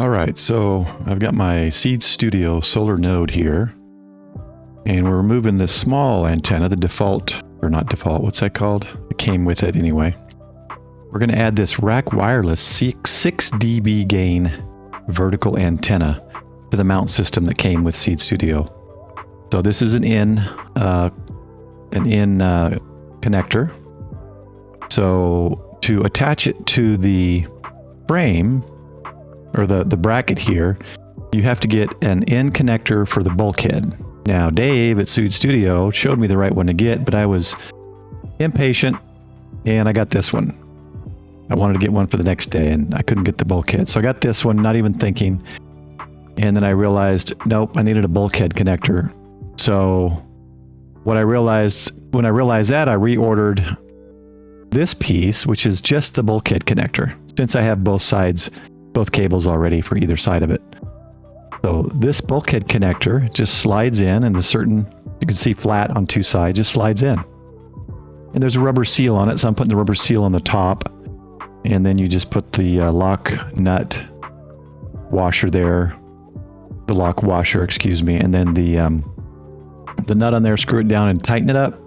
All right, so I've got my Seeedstudio Solar Node here, and we're removing this small antenna, the default, or not default, what's that called? It came with it anyway. We're going to add this rack wireless 6 dB gain vertical antenna to the mount system that came with Seeedstudio. So this is an in connector. So to attach it to the frame, or the bracket here, you have to get an in connector for the bulkhead. Now Dave at Seeedstudio showed me the right one to get, but I was impatient and I got this one. I wanted to get one for the next day and I couldn't get the bulkhead. So I got this one, not even thinking. And then I realized, nope, I needed a bulkhead connector. So what I realized, when I realized that, I reordered this piece, which is just the bulkhead connector, since I have both sides, both cables already for either side of it. So this bulkhead connector just slides in, and you can see flat on two sides, just slides in. And there's a rubber seal on it, so I'm putting the rubber seal on the top. And then you just put the lock nut washer there, the lock washer, excuse me, and then the nut on there, screw it down and tighten it up.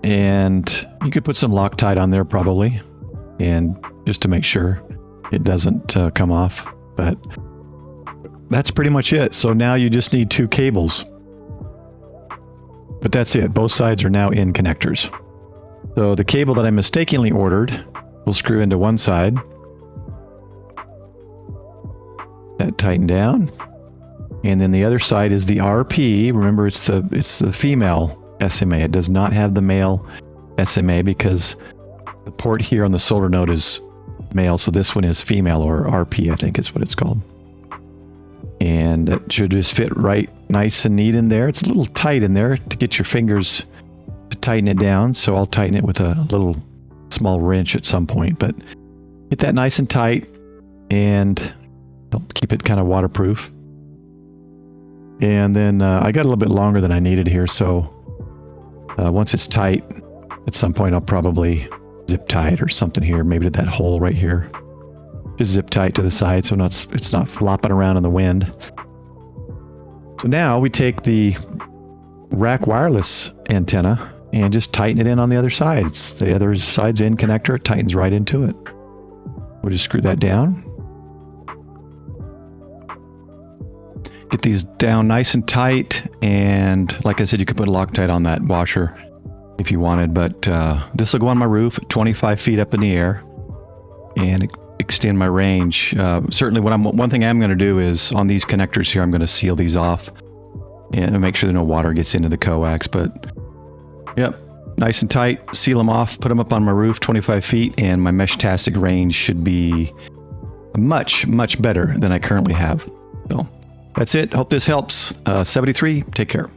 And you could put some Loctite on there probably, and just to make sure it doesn't come off. But that's pretty much it. So now you just need two cables. But that's it. Both sides are now in connectors. So the cable that I mistakenly ordered will screw into one side. That tightened down. And then the other side is the RP. Remember, it's the female SMA. It does not have the male SMA because the port here on the solar node is male. So this one is female, or RP, I think is what it's called. And it should just fit right nice and neat in there. It's a little tight in there to get your fingers to tighten it down. So I'll tighten it with a little small wrench at some point, but get that nice and tight and keep it kind of waterproof. And then I got a little bit longer than I needed here. So once it's tight, at some point I'll probably zip tie it or something here, maybe to that hole right here. Just zip tight to the side so it's not flopping around in the wind. So now we take the rack wireless antenna and just tighten it in on the other side. It's the other side's in connector, it tightens right into it. We'll just screw that down. Get these down nice and tight, and like I said, you could put a Loctite on that washer if you wanted, but this will go on my roof at 25 feet up in the air and extend my range. Certainly one thing I'm going to do is on these connectors here, I'm going to seal these off and make sure that no water gets into the coax. But yep, nice and tight, seal them off, put them up on my roof 25 feet, and my Meshtastic range should be much, much better than I currently have. So that's it. Hope this helps. 73, take care.